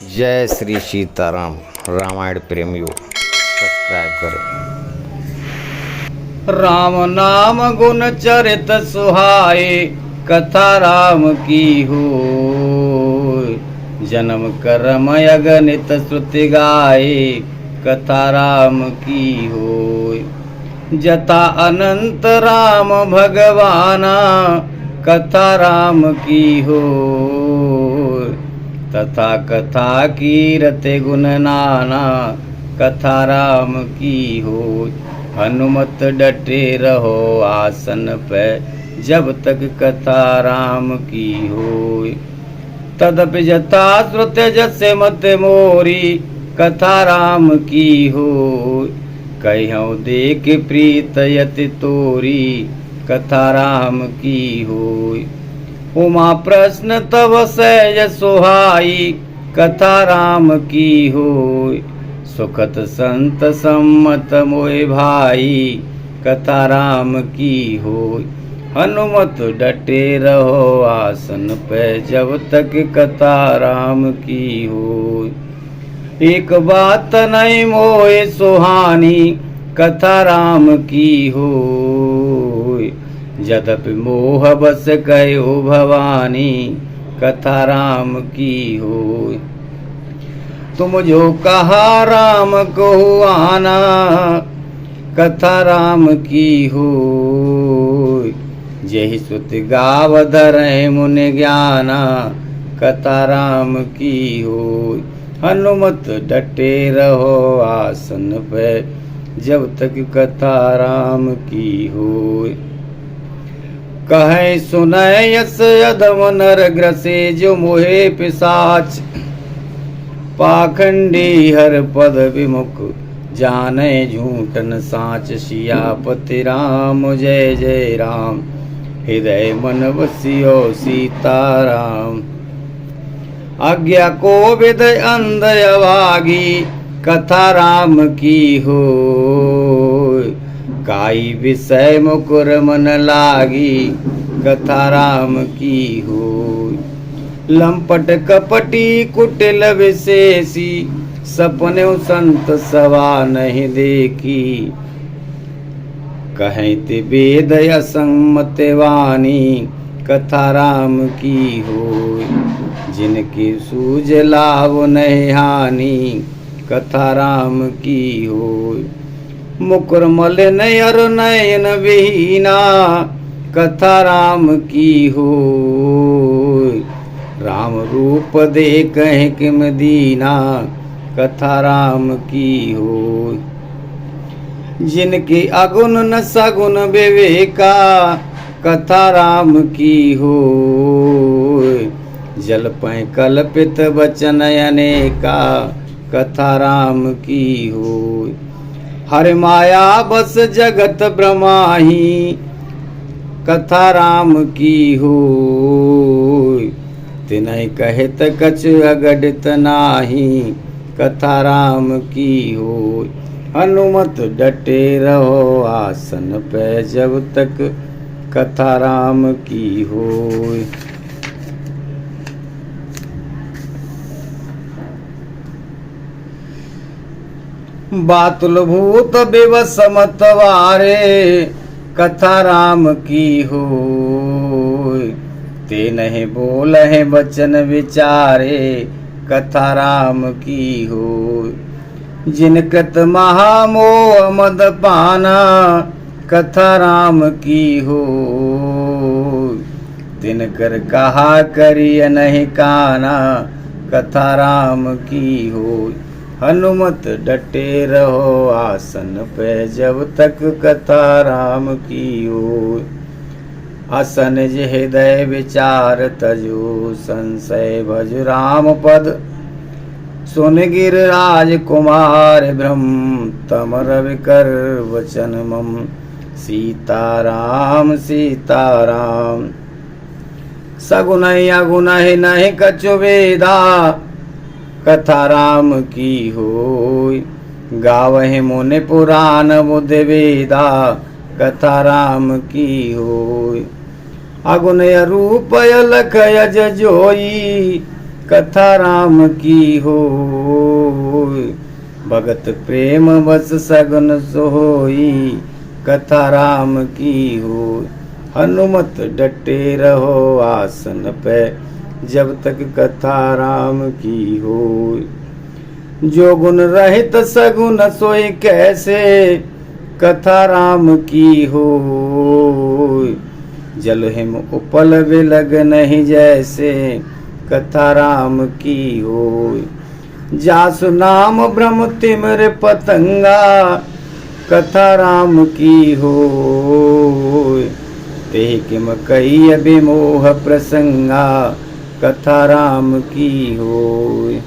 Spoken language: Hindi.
जय श्री सीताराम। रामायण प्रेमियों सब्सक्राइब करें। राम नाम गुण चरित सुहाए, कथा राम की होय। जन्म कर्म अगणित श्रुति गाए, कथा राम की होय। जता अनंत राम भगवाना, कथा राम की होय। तथा कथा कीरते गुण नाना, कथा राम की होय। हनुमत डटे रहो आसन पे, जब तक कथा राम की होय। तदपि जथा श्रुत्य जसे मत मोरी, कथा राम की होय। कहियो देख प्रीत यति तोरी, कथा राम की होय। उमा प्रश्न तव सहज सुहाई, कथा राम की होय। सुखत संत सम्मत मोय भाई, कथा राम की होय। हनुमत डटे रहो आसन पे, जब तक कथा राम की होय। एक बात नहीं मोय सुहानी, कथा राम की होय। यद्यपि मोह बस कयो भवानी, कथा राम की होय। तुम जो कहा राम को आना, कथा राम की होय। जेहि सुत गाव धरे मुनि ज्ञाना, कथा राम की होय। हनुमत डटे रहो आसन पे, जब तक कथा राम की होय। कहे सुनय यस अधम नर ग्रसे, जो मोहे पिशाच। पाखंडी हर पद विमुख, जाने झूठन साच। सियापति राम जय जय राम, हृदय मन बसियो सीताराम। आज्ञा को विद अंध अभागी, कथा राम की होय। काई विषय मुकुर मन लागी, कथा राम की होय। लंपट कपटी कुटिल विशेषी, सपने संत सवा नहीं देखी। कहते वेद असम्मत वाणी, कथा राम की होय। जिनकी सूझ लाभ नहीं हानि, कथा राम की होय। मुकुर मलिन अर नयन विहीना, कथा राम की होय। राम रूप देखहि किम दीना, कथा राम की होय। जिनके अगुण न सगुण विवेका, कथा राम की होय। जल पै कल्पित वचन अनेका, कथा राम की होय। हर माया बस जगत ब्रह्माही, कथा राम की होय। तिनहि कहत कछु अगडित नाही, कथा राम की होय। हनुमत डटे रहो आसन पे, जब तक कथा राम की होय। बातुल भूत विवश मत वारे, कथा राम की होय। ते नहीं बोलहि वचन विचारे, कथा राम की होय। जिन कृत महामोह मद पाना, कथा राम की होय। तिनकर कहा करिय नहीं काना, कथा राम की होय। हनुमत डटे रहो आसन पे, जब तक कथा राम की होय। असन जे हृदय विचार तजो, संशय भज राम पद। सुन गिरिराज कुमार ब्रह्म, तम रवि कर वचन मम। सीताराम सीताराम। सगुन अगुन नहीं कछु वेदा, कथा राम की होय। गावहि मुनि पुराण बुध वेदा, कथा राम की होय। अगुन रूप अलख यज जोई, कथा राम की होय। भगत प्रेम बस सगुन सोई, कथा राम की होय। हनुमत डटे रहो आसन पे, जब तक कथा राम की होय। जो गुण रहित सगुन सोई कैसे, कथा राम की होय। जल हिम उपल बिलग नहीं जैसे, कथा राम की होय। जासु नाम ब्रह्म तिमिर पतंगा, कथा राम की होय। तेहि किम कही अभिमोह प्रसंगा, कथा राम की होय।